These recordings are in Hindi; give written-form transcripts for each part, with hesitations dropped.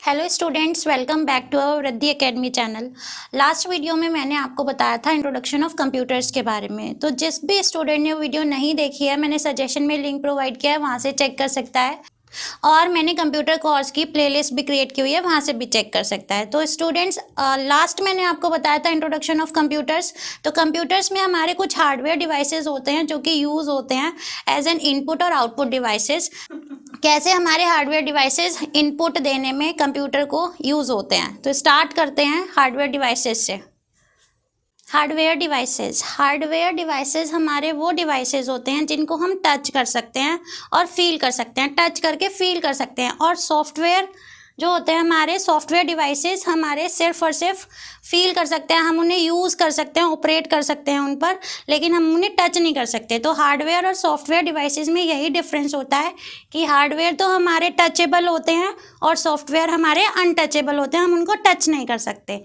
Hello students, welcome back to our Vriddhi academy channel. Last video में मैंने आपको बताया था इंट्रोडक्शन ऑफ कंप्यूटर्स के बारे में। तो जिस भी स्टूडेंट ने वो वीडियो नहीं देखी है, मैंने सजेशन में लिंक प्रोवाइड किया है, वहाँ से चेक कर सकता है। और मैंने कंप्यूटर कोर्स की प्लेलिस्ट भी क्रिएट की हुई है, वहाँ से भी चेक कर सकता है। तो स्टूडेंट्स, लास्ट मैंने आपको बताया था इंट्रोडक्शन ऑफ कंप्यूटर्स। तो कंप्यूटर्स में हमारे कुछ हार्डवेयर डिवाइसेस होते हैं जो कि यूज़ होते हैं एज एन इनपुट और आउटपुट डिवाइसेस। कैसे हमारे हार्डवेयर डिवाइसेस इनपुट देने में कंप्यूटर को यूज़ होते हैं। तो स्टार्ट करते हैं हार्डवेयर डिवाइसेस से। हार्डवेयर डिवाइसेस हमारे वो डिवाइसेस होते हैं जिनको हम टच कर सकते हैं और फील कर सकते हैं, टच करके फील कर सकते हैं। और सॉफ्टवेयर जो होते हैं हमारे सॉफ्टवेयर डिवाइसेस हमारे सिर्फ और सिर्फ फील कर सकते हैं, हम उन्हें यूज़ कर सकते हैं, ऑपरेट कर सकते हैं उन पर, लेकिन हम उन्हें टच नहीं कर सकते। तो हार्डवेयर और सॉफ्टवेयर डिवाइसेस में यही डिफरेंस होता है कि हार्डवेयर तो हमारे टचेबल होते हैं और सॉफ्टवेयर हमारे अनटचेबल होते हैं, हम उनको टच नहीं कर सकते।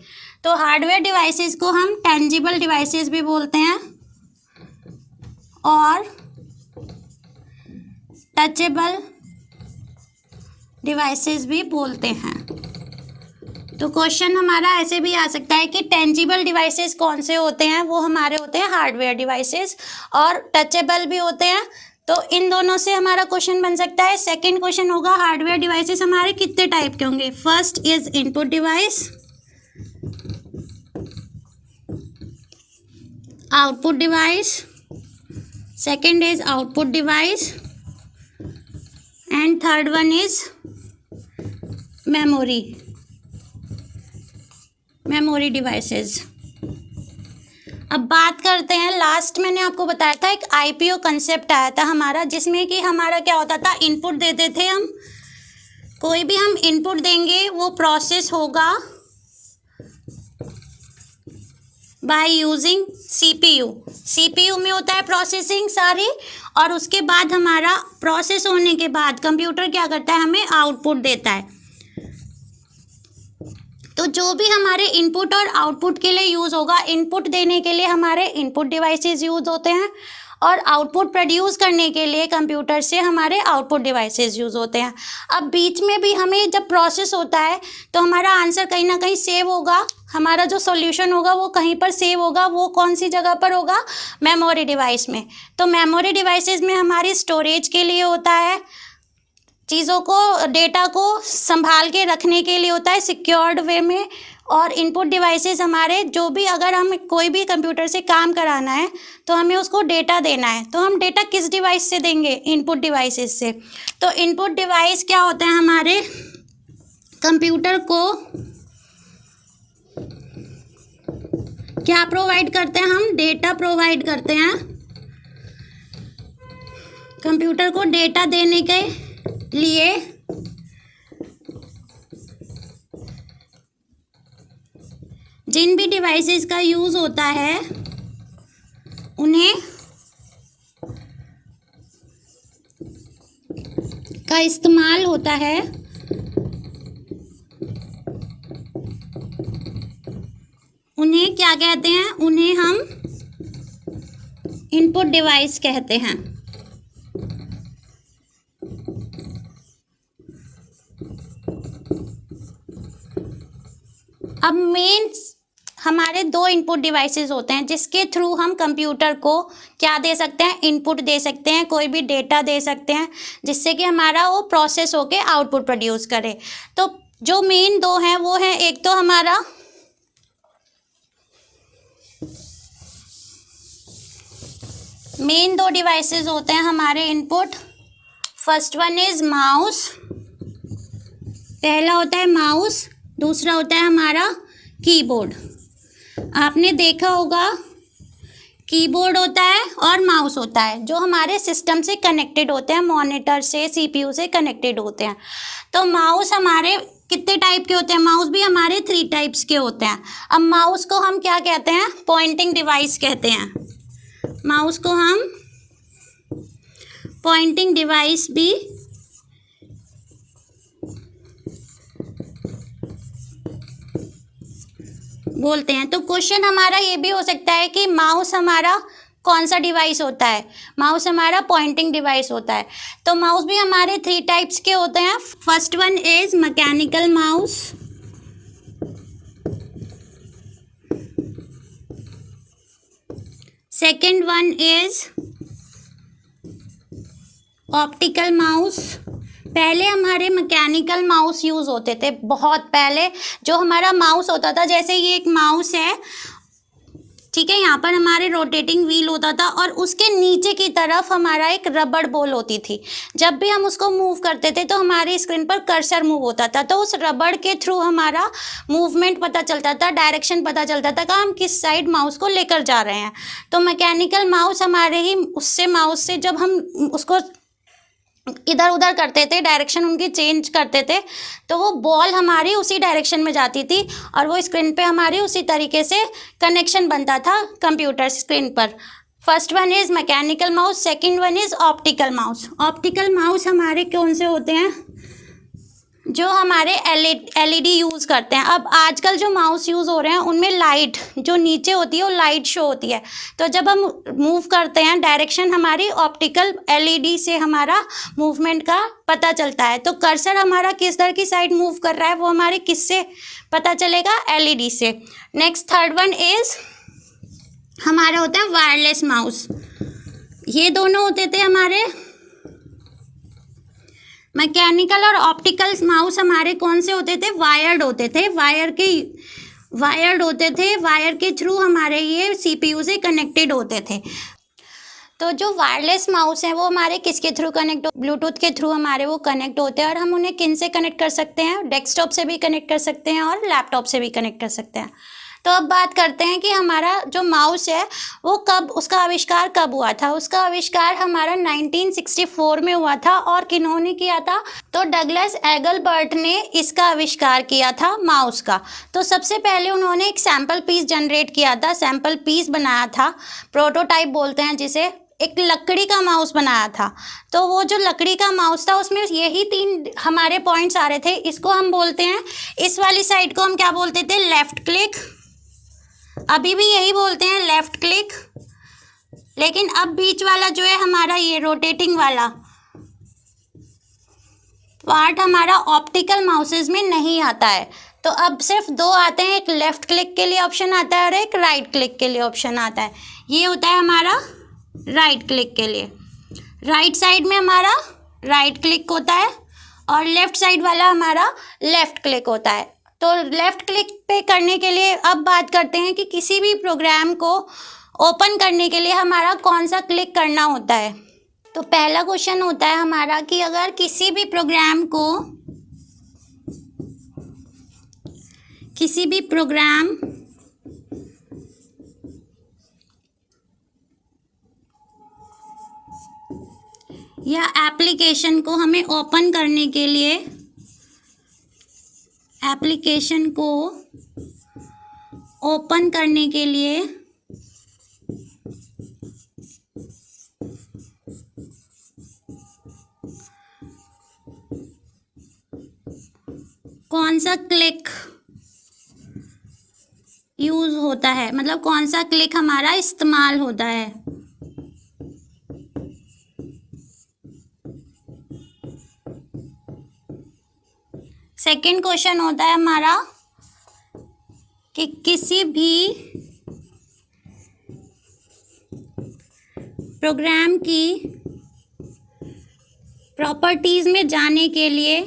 तो हार्डवेयर डिवाइसेस को हम टेंजिबल डिवाइसेस भी बोलते हैं और टचेबल डिवाइसेस भी बोलते हैं। तो क्वेश्चन हमारा ऐसे भी आ सकता है कि टेंजिबल डिवाइसेस कौन से होते हैं, वो हमारे होते हैं हार्डवेयर डिवाइसेस, और टचेबल भी होते हैं। तो इन दोनों से हमारा क्वेश्चन बन सकता है। सेकंड क्वेश्चन होगा हार्डवेयर डिवाइसेस हमारे कितने टाइप के होंगे। First is input device, output device, second is output device, and third one is memory devices. अब बात करते हैं, लास्ट मैंने आपको बताया था एक आईपीओ कंसेप्ट आया था हमारा, जिसमें कि हमारा क्या होता था, इनपुट देते थे हम, कोई भी हम इनपुट देंगे वो प्रोसेस होगा बाय यूजिंग सीपीयू में होता है प्रोसेसिंग सारी, और उसके बाद हमारा प्रोसेस होने के बाद कंप्यूटर क्या करता है, हमें आउटपुट देता है। तो जो भी हमारे इनपुट और आउटपुट के लिए यूज़ होगा, इनपुट देने के लिए हमारे इनपुट डिवाइसेस यूज़ होते हैं और आउटपुट प्रोड्यूस करने के लिए कंप्यूटर से हमारे आउटपुट डिवाइसेस यूज़ होते हैं। अब बीच में भी हमें जब प्रोसेस होता है तो हमारा आंसर कहीं ना कहीं सेव होगा, हमारा जो सॉल्यूशन होगा वो कहीं पर सेव होगा। वो कौन सी जगह पर होगा, मेमोरी डिवाइस में। तो मेमोरी डिवाइसेस में हमारी स्टोरेज के लिए होता है, चीज़ों को, डेटा को संभाल के रखने के लिए होता है सिक्योर्ड वे में। और इनपुट डिवाइसेस हमारे जो भी, अगर हम कोई भी कंप्यूटर से काम कराना है तो हमें उसको डेटा देना है, तो हम डेटा किस डिवाइस से देंगे, इनपुट डिवाइसेस से। तो इनपुट डिवाइस क्या होते हैं, हमारे कंप्यूटर को क्या प्रोवाइड करते हैं, हम डेटा प्रोवाइड करते हैं कंप्यूटर को डेटा देने के लिए। जिन भी डिवाइसेस का यूज़ होता है उन्हें का इस्तेमाल होता है उन्हें क्या कहते हैं, उन्हें हम इनपुट डिवाइस कहते हैं। अब मेन हमारे दो इनपुट डिवाइसेस होते हैं जिसके थ्रू हम कंप्यूटर को क्या दे सकते हैं, इनपुट दे सकते हैं, कोई भी डेटा दे सकते हैं, जिससे कि हमारा वो प्रोसेस होके आउटपुट प्रोड्यूस करे। तो जो मेन दो हैं वो हैं, एक तो हमारा मेन दो डिवाइसेस होते हैं हमारे input. First one is mouse, पहला होता है माउस, दूसरा होता है हमारा कीबोर्ड। आपने देखा होगा कीबोर्ड होता है और माउस होता है जो हमारे सिस्टम से कनेक्टेड होते हैं, मॉनिटर से, सीपीयू से कनेक्टेड होते हैं। तो माउस हमारे कितने टाइप के होते हैं, माउस भी हमारे 3 टाइप्स के होते हैं। अब माउस को हम क्या कहते हैं, पॉइंटिंग डिवाइस कहते हैं। माउस को हम पॉइंटिंग डिवाइस भी बोलते हैं। तो क्वेश्चन हमारा ये भी हो सकता है कि माउस हमारा कौन सा डिवाइस होता है? माउस हमारा पॉइंटिंग डिवाइस होता है। तो माउस भी हमारे 3 टाइप्स के होते हैं। First one is mechanical mouse, second one is optical mouse. पहले हमारे मैकेनिकल माउस यूज़ होते थे, बहुत पहले जो हमारा माउस होता था, जैसे ये एक माउस है, ठीक है, यहाँ पर हमारे रोटेटिंग व्हील होता था और उसके नीचे की तरफ हमारा एक रबड़ बॉल होती थी। जब भी हम उसको मूव करते थे तो हमारी स्क्रीन पर कर्सर मूव होता था, तो उस रबड़ के थ्रू हमारा मूवमेंट पता चलता था, डायरेक्शन पता चलता था कि हम किस साइड माउस को लेकर जा रहे हैं। तो मैकेनिकल माउस हमारे ही उससे माउस से जब हम उसको इधर उधर करते थे, डायरेक्शन उनकी चेंज करते थे, तो वो बॉल हमारी उसी डायरेक्शन में जाती थी और वो स्क्रीन पे हमारी उसी तरीके से कनेक्शन बनता था कंप्यूटर स्क्रीन पर। First one is mechanical mouse, second one is optical mouse. Optical mouse हमारे कौन से होते हैं? जो हमारे एलईडी यूज़ करते हैं। अब आजकल जो माउस यूज़ हो रहे हैं उनमें लाइट जो नीचे होती है वो लाइट शो होती है, तो जब हम मूव करते हैं डायरेक्शन हमारी ऑप्टिकल एलईडी से हमारा मूवमेंट का पता चलता है। तो कर्सर हमारा किस तरह की साइड मूव कर रहा है वो हमारे किससे पता चलेगा? एलईडी से। नेक्स्ट थर्ड वन इज़ हमारा होता है वायरलेस माउस। ये दोनों होते थे हमारे मैकेनिकल और ऑप्टिकल माउस हमारे कौन से होते थे? वायर्ड होते थे, वायर्ड होते थे, वायर के थ्रू हमारे ये सीपीयू से कनेक्टेड होते थे। तो जो वायरलेस माउस हैं वो हमारे किसके थ्रू कनेक्ट, ब्लूटूथ के थ्रू हमारे वो कनेक्ट होते हैं और हम उन्हें किन से कनेक्ट कर सकते हैं? डेस्कटॉप से भी कनेक्ट कर सकते हैं और लैपटॉप से भी कनेक्ट कर सकते हैं। तो अब बात करते हैं कि हमारा जो माउस है वो कब, उसका आविष्कार कब हुआ था? उसका आविष्कार हमारा 1964 में हुआ था। और किन्होंने किया था? तो डगलस एगलबर्ट ने इसका आविष्कार किया था माउस का। तो सबसे पहले उन्होंने एक सैम्पल पीस जनरेट किया था, सैम्पल पीस बनाया था, प्रोटोटाइप बोलते हैं जिसे। एक लकड़ी का माउस बनाया था। तो वो जो लकड़ी का माउस था उसमें यही 3 हमारे पॉइंट्स आ रहे थे। इसको हम बोलते हैं, इस वाली साइड को हम क्या बोलते थे? Left click. अभी भी यही बोलते हैं, लेफ्ट क्लिक। लेकिन अब बीच वाला जो है हमारा ये रोटेटिंग वाला पार्ट हमारा ऑप्टिकल माउसेस में नहीं आता है। तो अब सिर्फ 2 आते हैं, एक लेफ्ट क्लिक के लिए ऑप्शन आता है और एक राइट क्लिक के लिए ऑप्शन आता है। ये होता है हमारा राइट क्लिक के लिए। राइट साइड में हमारा राइट क्लिक होता है और लेफ्ट साइड वाला हमारा लेफ्ट क्लिक होता है। तो लेफ्ट क्लिक पे करने के लिए अब बात करते हैं कि किसी भी प्रोग्राम को ओपन करने के लिए हमारा कौन सा क्लिक करना होता है। तो पहला क्वेश्चन होता है हमारा कि अगर किसी भी प्रोग्राम या एप्लीकेशन को हमें ओपन करने के लिए कौन सा क्लिक यूज होता है, मतलब कौन सा क्लिक हमारा इस्तेमाल होता है। सेकंड क्वेश्चन होता है हमारा कि किसी भी प्रोग्राम की प्रॉपर्टीज में जाने के लिए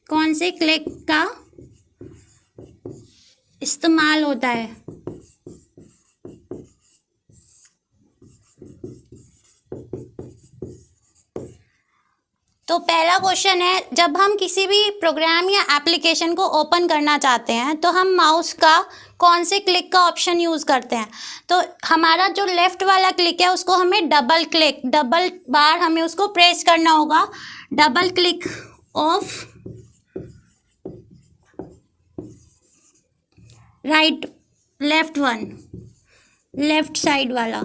कौन से क्लिक का इस्तेमाल होता है। तो पहला क्वेश्चन है, जब हम किसी भी प्रोग्राम या एप्लीकेशन को ओपन करना चाहते हैं तो हम माउस का कौन से क्लिक का ऑप्शन यूज़ करते हैं। तो हमारा जो लेफ़्ट वाला क्लिक है उसको हमें डबल बार हमें उसको प्रेस करना होगा। Double click of left side वाला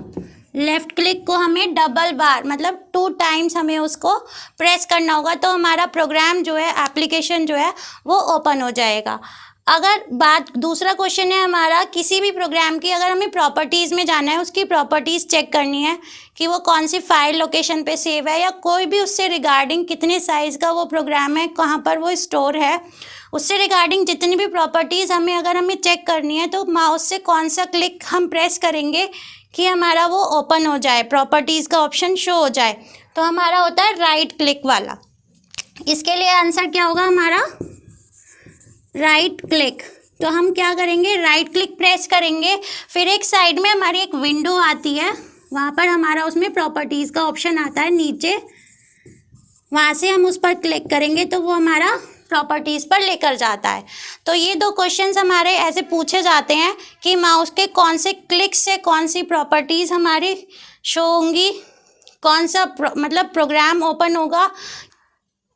लेफ़्ट क्लिक को हमें डबल बार मतलब 2 टाइम्स हमें उसको प्रेस करना होगा, तो हमारा प्रोग्राम जो है, एप्लीकेशन जो है वो ओपन हो जाएगा। अगर बात दूसरा क्वेश्चन है हमारा, किसी भी प्रोग्राम की अगर हमें प्रॉपर्टीज़ में जाना है, उसकी प्रॉपर्टीज़ चेक करनी है कि वो कौन सी फाइल लोकेशन पे सेव है, या कोई भी उससे रिगार्डिंग कितने साइज़ का वो प्रोग्राम है, कहाँ पर वो स्टोर है, उससे रिगार्डिंग जितनी भी प्रॉपर्टीज़ हमें चेक करनी है, तो माउस से कौन सा क्लिक हम प्रेस करेंगे कि हमारा वो ओपन हो जाए, प्रॉपर्टीज़ का ऑप्शन शो हो जाए, तो हमारा होता है राइट क्लिक वाला। इसके लिए आंसर क्या होगा हमारा, राइट क्लिक। तो हम क्या करेंगे, राइट क्लिक प्रेस करेंगे, फिर एक साइड में हमारी एक विंडो आती है, वहाँ पर हमारा उसमें प्रॉपर्टीज़ का ऑप्शन आता है नीचे, वहाँ से हम उस पर क्लिक करेंगे तो वो हमारा प्रॉपर्टीज़ पर लेकर जाता है। तो ये 2 क्वेश्चंस हमारे ऐसे पूछे जाते हैं कि माउस के कौन से क्लिक से कौन सी प्रॉपर्टीज़ हमारी शो होंगी, कौन सा मतलब प्रोग्राम ओपन होगा।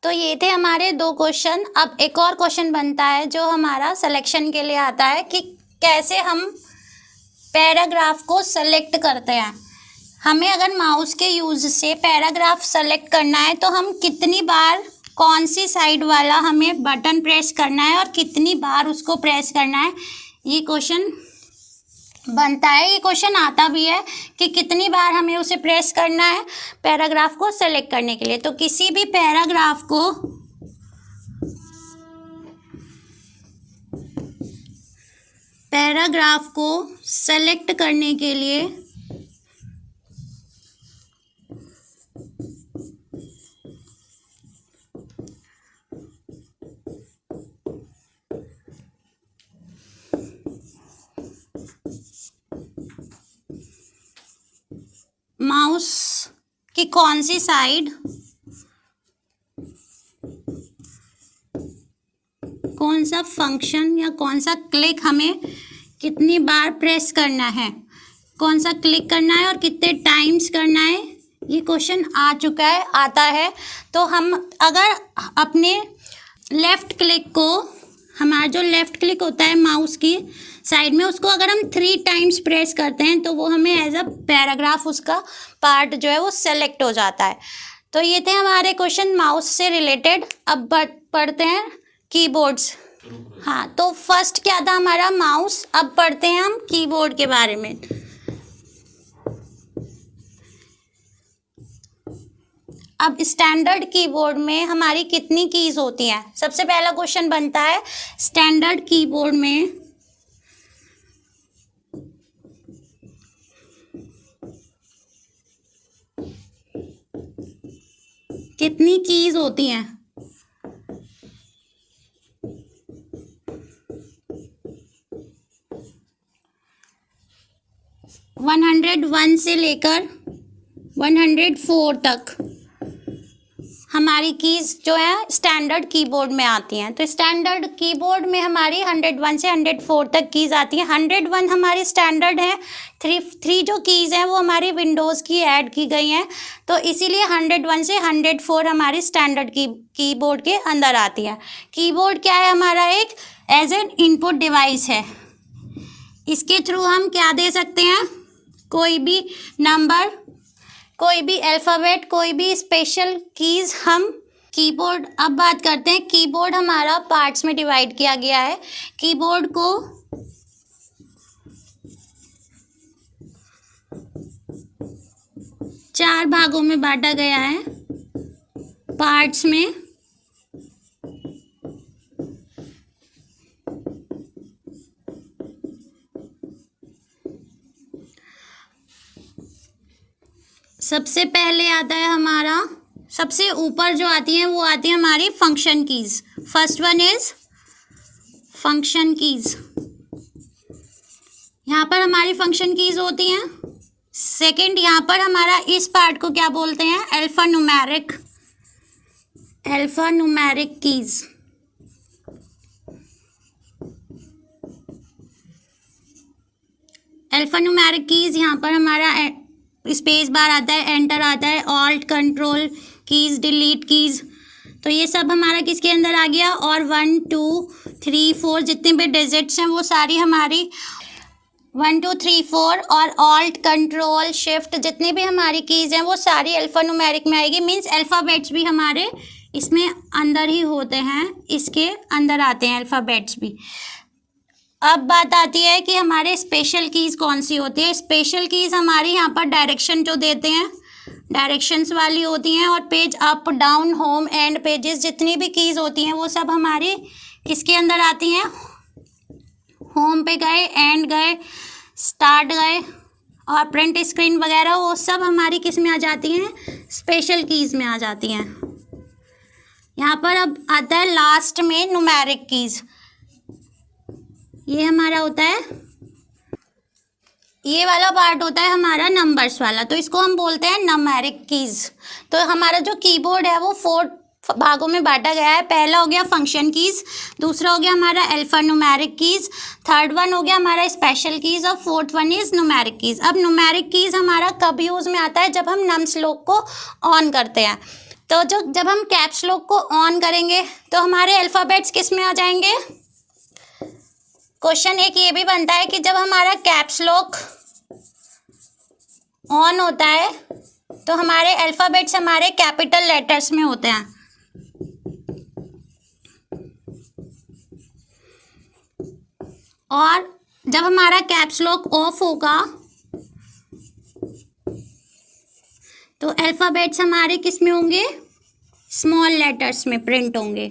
तो ये थे हमारे 2 क्वेश्चन। अब एक और क्वेश्चन बनता है जो हमारा सिलेक्शन के लिए आता है कि कैसे हम पैराग्राफ को सेलेक्ट करते हैं। हमें अगर माउस के यूज़ से पैराग्राफ सेलेक्ट करना है तो हम कितनी बार कौन सी साइड वाला हमें बटन प्रेस करना है और कितनी बार उसको प्रेस करना है, ये क्वेश्चन बनता है। ये क्वेश्चन आता भी है कि कितनी बार हमें उसे प्रेस करना है पैराग्राफ को सेलेक्ट करने के लिए। तो किसी भी पैराग्राफ को सेलेक्ट करने के लिए माउस की कौन सी साइड, कौन सा फंक्शन या कौन सा क्लिक हमें कितनी बार प्रेस करना है, कौन सा क्लिक करना है और कितने टाइम्स करना है, ये क्वेश्चन आता है। तो हम अगर अपने लेफ़्ट क्लिक को, हमारा जो लेफ़्ट क्लिक होता है माउस की साइड में, उसको अगर हम 3 टाइम्स प्रेस करते हैं तो वो हमें एज अ पैराग्राफ उसका पार्ट जो है वो सेलेक्ट हो जाता है। तो ये थे हमारे क्वेश्चन माउस से रिलेटेड। अब पढ़ते हैं कीबोर्ड्स। हाँ, तो फर्स्ट क्या था हमारा, माउस। अब पढ़ते हैं हम कीबोर्ड के बारे में। अब स्टैंडर्ड कीबोर्ड में हमारी कितनी कीज़ होती हैं। सबसे पहला क्वेश्चन बनता है स्टैंडर्ड कीबोर्ड में कितनी कीज़ होती हैं। 101 से लेकर 104 तक हमारी कीज़ जो है स्टैंडर्ड कीबोर्ड में आती हैं। तो स्टैंडर्ड कीबोर्ड में हमारी 101 से 104 तक कीज़ आती हैं। 101 हमारी स्टैंडर्ड है, 3 जो कीज़ हैं वो हमारी विंडोज़ की ऐड की गई हैं, तो इसीलिए 101 से 104 हमारी स्टैंडर्ड कीबोर्ड के अंदर आती है। कीबोर्ड क्या है हमारा, एक एज एन इनपुट डिवाइस है। इसके थ्रू हम क्या दे सकते हैं, कोई भी नंबर, कोई भी अल्फ़ाबेट, कोई भी स्पेशल कीज़ हम कीबोर्ड। अब बात करते हैं कीबोर्ड हमारा पार्ट्स में डिवाइड किया गया है। कीबोर्ड को चार भागों में बांटा गया है पार्ट्स में। सबसे पहले आता है हमारा, सबसे ऊपर जो आती हैं वो आती है हमारी function keys. First one is function keys, यहाँ पर हमारी फंक्शन कीज़ होती हैं। सेकंड, यहाँ पर हमारा इस पार्ट को क्या बोलते हैं, अल्फ़ान्यूमेरिक कीज़। अल्फ़ान्यूमेरिक कीज़ यहाँ पर हमारा स्पेस बार आता है, एंटर आता है, alt, control keys, delete keys, तो ये सब हमारा किसके अंदर आ गया। और 1 2 3 4 जितने भी डिजिट्स हैं वो सारी हमारी 1 2 3 4 और ऑल्ट कंट्रोल शिफ्ट जितनी भी हमारी कीज़ हैं वो सारी अल्फ़ा न्यूमेरिक में आएगी। मीन्स अल्फ़ाबेट्स भी हमारे इसमें अंदर ही होते हैं, इसके अंदर आते हैं अल्फ़ाबेट्स भी। अब बात आती है कि हमारे स्पेशल कीज़ कौन सी होती है। स्पेशल कीज़ हमारी यहाँ पर डायरेक्शन जो देते हैं डायरेक्शंस वाली होती हैं, और page up down home and pages जितनी भी कीज़ होती हैं वो सब हमारी इसके अंदर आती हैं। होम पे गए, एंड गए, स्टार्ट गए और प्रिंट स्क्रीन वगैरह वो सब हमारी किस में आ जाती हैं, स्पेशल कीज़ में आ जाती हैं। यहाँ पर अब आता है लास्ट में न्यूमेरिक कीज़। ये हमारा होता है, ये वाला पार्ट होता है हमारा नंबर्स वाला, तो इसको हम बोलते हैं न्यूमेरिक कीज़। तो हमारा जो कीबोर्ड है वो 4 भागों में बांटा गया है। पहला हो गया फंक्शन कीज़, दूसरा हो गया हमारा alpha numeric keys, third one हो गया हमारा स्पेशल कीज़ और fourth one is numeric keys. अब न्यूमेरिक कीज़ हमारा कब यूज़ में आता है, जब हम नम्स लॉक को ऑन करते हैं। तो जब हम कैप्स लॉक को ऑन करेंगे तो हमारे अल्फ़ाबेट्स किस में आ जाएंगे। क्वेश्चन एक ये भी बनता है कि जब हमारा कैप्स लॉक ऑन होता है तो हमारे अल्फ़ाबेट्स हमारे कैपिटल लेटर्स में होते हैं, और जब हमारा कैप्स लॉक ऑफ होगा तो अल्फ़ाबेट्स हमारे किस में होंगे, स्मॉल लेटर्स में प्रिंट होंगे।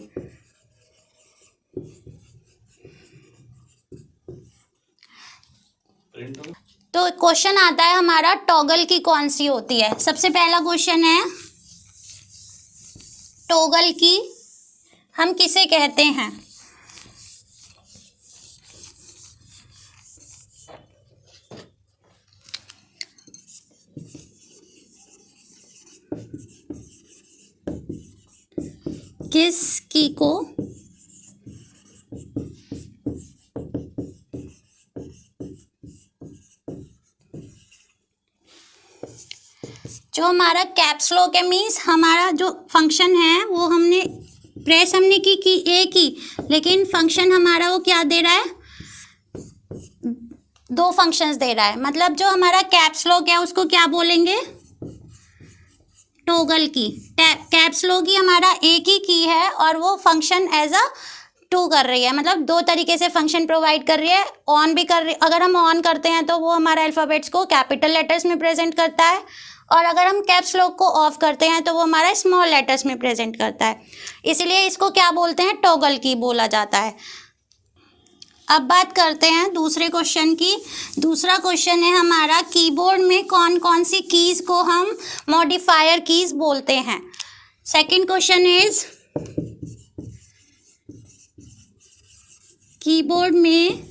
तो क्वेश्चन आता है हमारा टॉगल की कौन सी होती है। सबसे पहला क्वेश्चन है टॉगल की हम किसे कहते हैं। किस की को जो हमारा कैप्स लॉक है, मीन्स हमारा जो फंक्शन है वो हमने प्रेस हमने की ए की, लेकिन फंक्शन हमारा वो क्या दे रहा है, 2 फंक्शंस दे रहा है। मतलब जो हमारा कैप्स लॉक है उसको क्या बोलेंगे, टॉगल की। कैप्स लॉक ही हमारा एक ही की है और वो फंक्शन एज अ 2 कर रही है, मतलब 2 तरीके से फंक्शन प्रोवाइड कर रही है। ऑन भी कर रही, अगर हम ऑन करते हैं तो वो हमारा अल्फ़ाबेट्स को कैपिटल लेटर्स में प्रेजेंट करता है, और अगर हम कैप्स लॉक को ऑफ करते हैं तो वो हमारा स्मॉल लेटर्स में प्रेजेंट करता है। इसलिए इसको क्या बोलते हैं, टॉगल की बोला जाता है। अब बात करते हैं दूसरे क्वेश्चन की। दूसरा क्वेश्चन है हमारा कीबोर्ड में कौन कौन सी कीज़ को हम मॉडिफायर कीज़ बोलते हैं। सेकंड क्वेश्चन इज कीबोर्ड में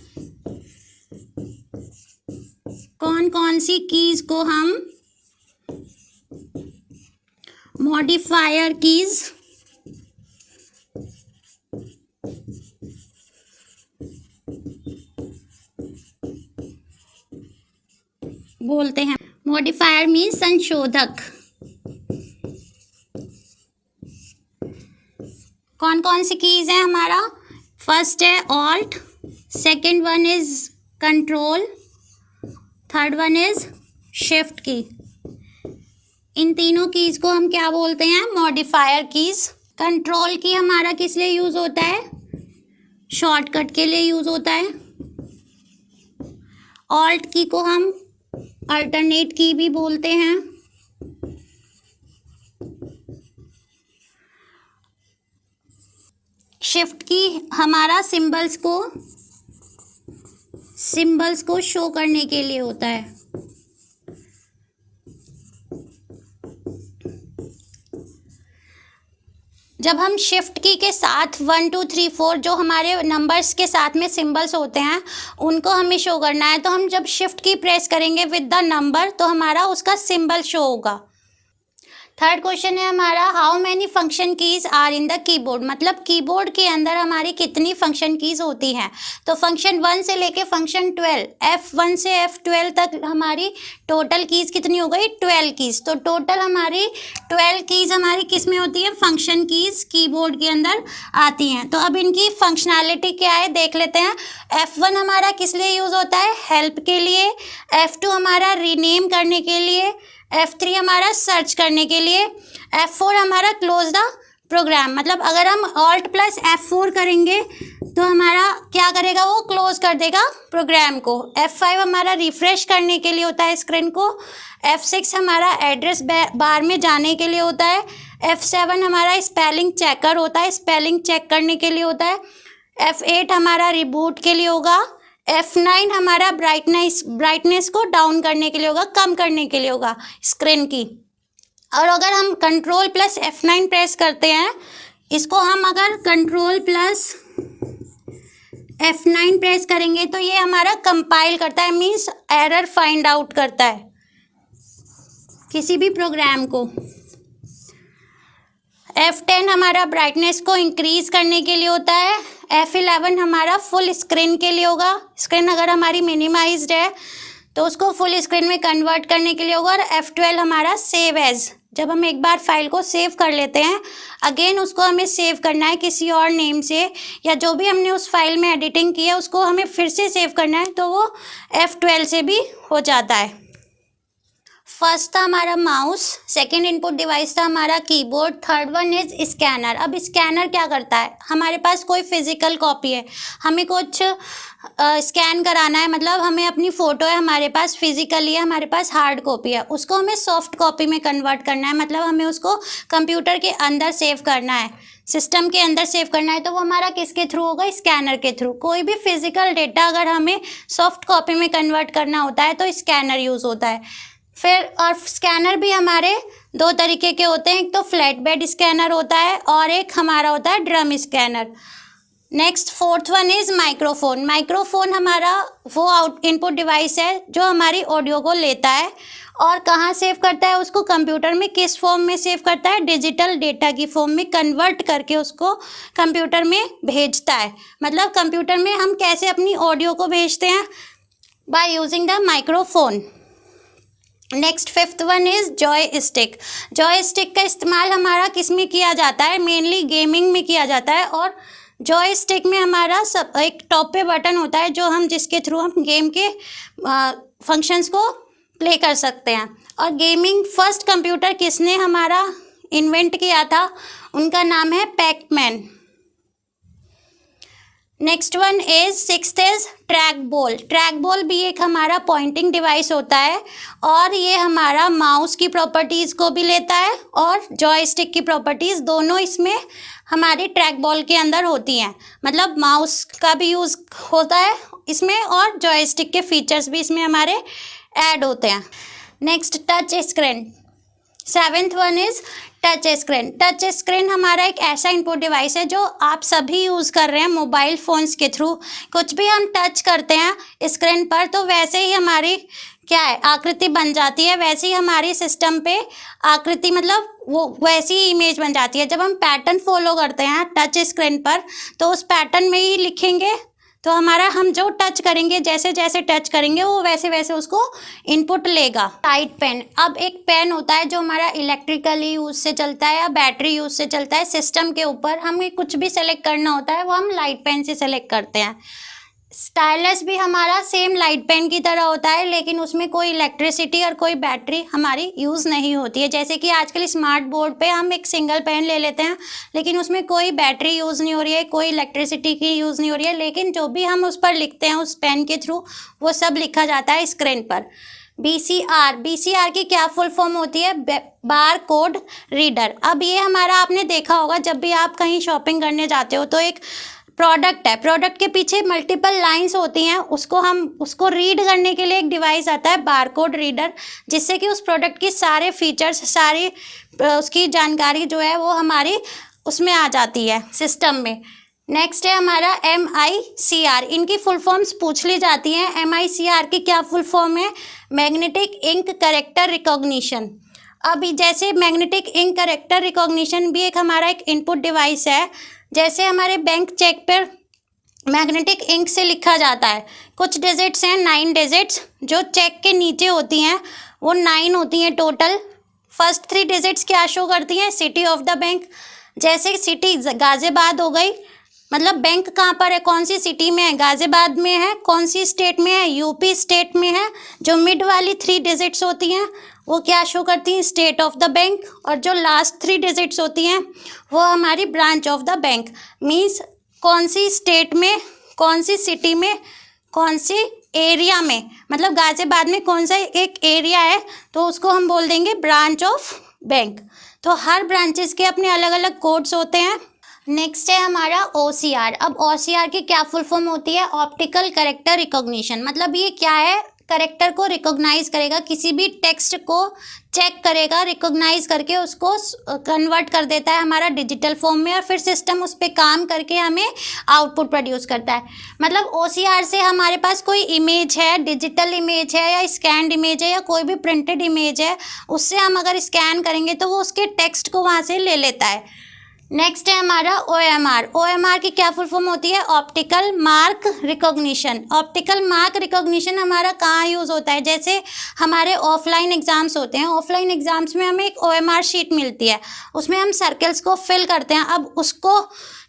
कौन कौन सी कीज़ को हम मॉडिफायर कीज़ बोलते हैं। मॉडिफायर मीन्स संशोधक। कौन कौन सी कीज़ हैं हमारा, फर्स्ट है alt, second one is control, third one is shift की। इन तीनों कीज़ को हम क्या बोलते हैं, मॉडिफायर कीज़। कंट्रोल की हमारा किस लिए यूज़ होता है, शॉर्टकट के लिए यूज़ होता है। ऑल्ट की को हम अल्टरनेट की भी बोलते हैं। शिफ्ट की हमारा सिंबल्स को शो करने के लिए होता है। जब हम शिफ्ट की के साथ 1 2 3 4 जो हमारे नंबर्स के साथ में सिंबल्स होते हैं उनको हमें शो करना है, तो हम जब शिफ्ट की प्रेस करेंगे विद द नंबर तो हमारा उसका सिंबल शो होगा। थर्ड क्वेश्चन है हमारा, how many function keys are in the keyboard, मतलब कीबोर्ड के अंदर हमारी कितनी फंक्शन कीज होती हैं। तो फंक्शन 1 से लेके फंक्शन 12, F1 से F12 तक हमारी टोटल कीज कितनी हो गई, 12 कीज। तो टोटल हमारी 12 कीज हमारी किस में होती है, फंक्शन कीज कीबोर्ड के अंदर आती हैं। तो अब इनकी फंक्शनैलिटी क्या है देख लेते हैं। F1 हमारा किस लिए यूज़ होता है, हेल्प के लिए। F2 हमारा रीनेम करने के लिए। F3 हमारा सर्च करने के लिए। F4 हमारा क्लोज द प्रोग्राम, मतलब अगर हम Alt + F4 करेंगे तो हमारा क्या करेगा, वो क्लोज कर देगा प्रोग्राम को। F5 हमारा रिफ्रेश करने के लिए होता है स्क्रीन को। F6 हमारा एड्रेस बार में जाने के लिए होता है। F7 हमारा स्पेलिंग चेकर होता है, स्पेलिंग चेक करने के लिए होता है। F8 हमारा रिबूट के लिए होगा। F9 हमारा ब्राइटनेस को डाउन करने के लिए होगा, कम करने के लिए होगा स्क्रीन की। और अगर हम कंट्रोल + F9 प्रेस करते हैं, इसको हम अगर कंट्रोल + F9 प्रेस करेंगे तो ये हमारा कंपाइल करता है, मीन्स एरर फाइंड आउट करता है किसी भी प्रोग्राम को। F10 हमारा ब्राइटनेस को इंक्रीज करने के लिए होता है। F11 हमारा फुल स्क्रीन के लिए होगा, स्क्रीन अगर हमारी मिनिमाइज्ड है तो उसको फुल स्क्रीन में कन्वर्ट करने के लिए होगा। और F12 हमारा सेव एज, जब हम एक बार फाइल को सेव कर लेते हैं, अगेन उसको हमें सेव करना है किसी और नेम से, या जो भी हमने उस फाइल में एडिटिंग की है उसको हमें फिर से सेव करना है, तो वो F12 से भी हो जाता है। फर्स्ट था हमारा माउस, सेकेंड इनपुट डिवाइस था हमारा keyboard, third one is scanner. अब स्कैनर क्या करता है, हमारे पास कोई फिजिकल कॉपी है, हमें कुछ स्कैन कराना है, मतलब हमें अपनी फ़ोटो है हमारे पास फिजिकली है, हमारे पास हार्ड कॉपी है, उसको हमें सॉफ्ट कॉपी में कन्वर्ट करना है, मतलब हमें उसको कंप्यूटर के अंदर सेव करना है, सिस्टम के अंदर सेव करना है। तो वो हमारा किसके थ्रू होगा, स्कैनर के थ्रू। कोई भी फिजिकल डेटा अगर हमें सॉफ्ट कॉपी में कन्वर्ट करना होता है तो स्कैनर यूज़ होता है। फिर और स्कैनर भी हमारे दो तरीके के होते हैं, एक तो फ्लैट बेड स्कैनर होता है और एक हमारा होता है drum scanner. Next fourth one is microphone. Microphone हमारा वो इनपुट डिवाइस है जो हमारी ऑडियो को लेता है और कहाँ सेव करता है उसको, कंप्यूटर में किस फॉर्म में सेव करता है, डिजिटल डेटा की फॉर्म में कन्वर्ट करके उसको कंप्यूटर में भेजता है। मतलब कंप्यूटर में हम कैसे अपनी ऑडियो को भेजते हैं, by using the microphone. Next fifth one is Joy stick. Joy stick का इस्तेमाल हमारा किस में किया जाता है, मेनली गेमिंग में किया जाता है। और जॉय स्टिक में हमारा सब एक टॉप पे बटन होता है जो हम जिसके थ्रू हम गेम के फंक्शंस को प्ले कर सकते हैं। और गेमिंग फर्स्ट कंप्यूटर किसने हमारा इन्वेंट किया था, उनका नाम है Pac-Man. Next one is sixth is track ball. Track ball भी एक हमारा पॉइंटिंग डिवाइस होता है और ये हमारा माउस की प्रॉपर्टीज़ को भी लेता है और जॉयस्टिक की प्रॉपर्टीज़, दोनों इसमें हमारी ट्रैक बॉल के अंदर होती हैं। मतलब माउस का भी यूज़ होता है इसमें और जॉयस्टिक के फीचर्स भी इसमें हमारे ऐड होते हैं। Next touch screen. Seventh one is touch screen. Touch screen हमारा एक ऐसा इनपुट डिवाइस है जो आप सभी यूज़ कर रहे हैं मोबाइल फ़ोन्स के थ्रू। कुछ भी हम टच करते हैं स्क्रीन पर तो वैसे ही हमारी क्या है आकृति बन जाती है, वैसे ही हमारी सिस्टम पे आकृति मतलब वो वैसी ही इमेज बन जाती है। जब हम पैटर्न फॉलो करते हैं टच स्क्रीन पर तो उस पैटर्न में ही लिखेंगे तो हमारा हम जो टच करेंगे जैसे जैसे टच करेंगे वो वैसे वैसे उसको इनपुट लेगा। Light pen. अब एक पेन होता है जो हमारा इलेक्ट्रिकली यूज से चलता है या बैटरी यूज से चलता है। सिस्टम के ऊपर हमें कुछ भी सेलेक्ट करना होता है वो हम लाइट पेन से सेलेक्ट करते हैं। स्टाइलस भी हमारा सेम लाइट पेन की तरह होता है लेकिन उसमें कोई इलेक्ट्रिसिटी और कोई बैटरी हमारी यूज़ नहीं होती है। जैसे कि आजकल स्मार्ट बोर्ड पे हम एक सिंगल पेन ले लेते हैं लेकिन उसमें कोई बैटरी यूज़ नहीं हो रही है, कोई इलेक्ट्रिसिटी की यूज़ नहीं हो रही है, लेकिन जो भी हम उस पर लिखते हैं उस पेन के थ्रू वो सब लिखा जाता है स्क्रीन पर। BCR। BCR की क्या फुल फॉर्म होती है, बार कोड रीडर। अब ये हमारा आपने देखा होगा जब भी आप कहीं शॉपिंग करने जाते हो तो एक प्रोडक्ट है, प्रोडक्ट के पीछे मल्टीपल लाइंस होती हैं, उसको रीड करने के लिए एक डिवाइस आता है बारकोड रीडर, जिससे कि उस प्रोडक्ट की सारे फीचर्स सारी उसकी जानकारी जो है वो हमारी उसमें आ जाती है सिस्टम में। नेक्स्ट है हमारा MICR। इनकी फुल फॉर्म्स पूछ ली जाती हैं। MICR की क्या फुल फॉर्म है, मैग्नेटिक इंक कैरेक्टर रिकॉग्निशन। अभी जैसे मैग्नेटिक इंक कैरेक्टर रिकॉग्निशन भी एक हमारा एक इनपुट डिवाइस है। जैसे हमारे बैंक चेक पर मैग्नेटिक इंक से लिखा जाता है, कुछ डिजिट्स हैं 9 डिजिट्स जो चेक के नीचे होती हैं, वो 9 होती हैं टोटल। फर्स्ट 3 डिजिट्स क्या शो करती हैं, सिटी ऑफ द बैंक। जैसे सिटी गाजियाबाद हो गई, मतलब बैंक कहाँ पर है, कौन सी सिटी में है, गाजियाबाद में है। कौन सी स्टेट में है, यूपी स्टेट में है। जो मिड वाली 3 डिजिट्स होती हैं वो क्या शो करती हैं, स्टेट ऑफ द बैंक। और जो लास्ट 3 डिजिट्स होती हैं वो हमारी branch of the bank, means कौन सी स्टेट में, कौन सी सिटी में, कौन सी एरिया में, मतलब गाजियाबाद में कौन सा एक एरिया है तो उसको हम बोल देंगे ब्रांच ऑफ बैंक। तो हर ब्रांचेस के अपने अलग अलग कोड्स होते हैं। नेक्स्ट है हमारा OCR। अब OCR की क्या फुल फॉर्म होती है, ऑप्टिकल कैरेक्टर रिकॉग्निशन। मतलब ये क्या है, कैरेक्टर को रिकॉग्नाइज करेगा, किसी भी टेक्स्ट को चेक करेगा, रिकॉग्नाइज करके उसको कन्वर्ट कर देता है हमारा डिजिटल फॉर्म में, और फिर सिस्टम उस पर काम करके हमें आउटपुट प्रोड्यूस करता है। मतलब OCR से हमारे पास कोई इमेज है, डिजिटल इमेज है या स्कैन्ड इमेज है या कोई भी प्रिंटेड इमेज है, उससे हम अगर स्कैन करेंगे तो वो उसके टेक्स्ट को वहाँ से ले लेता है। नेक्स्ट है हमारा OMR। OMR की क्या फुल फॉर्म होती है, optical mark recognition. Optical mark recognition हमारा कहाँ यूज़ होता है, जैसे हमारे ऑफलाइन एग्जाम्स होते हैं, ऑफलाइन एग्जाम्स में हमें एक OMR शीट मिलती है, उसमें हम सर्कल्स को फिल करते हैं। अब उसको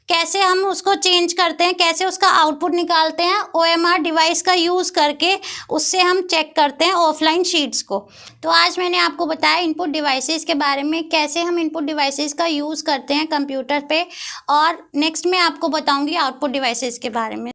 कैसे हम उसको चेंज करते हैं, कैसे उसका आउटपुट निकालते हैं, OMR डिवाइस का यूज़ करके उससे हम चेक करते हैं ऑफलाइन शीट्स को। तो आज मैंने आपको बताया इनपुट डिवाइसेस के बारे में, कैसे हम इनपुट डिवाइसेस का यूज़ करते हैं कंप्यूटर पे, और नेक्स्ट मैं आपको बताऊंगी आउटपुट डिवाइसेस के बारे में।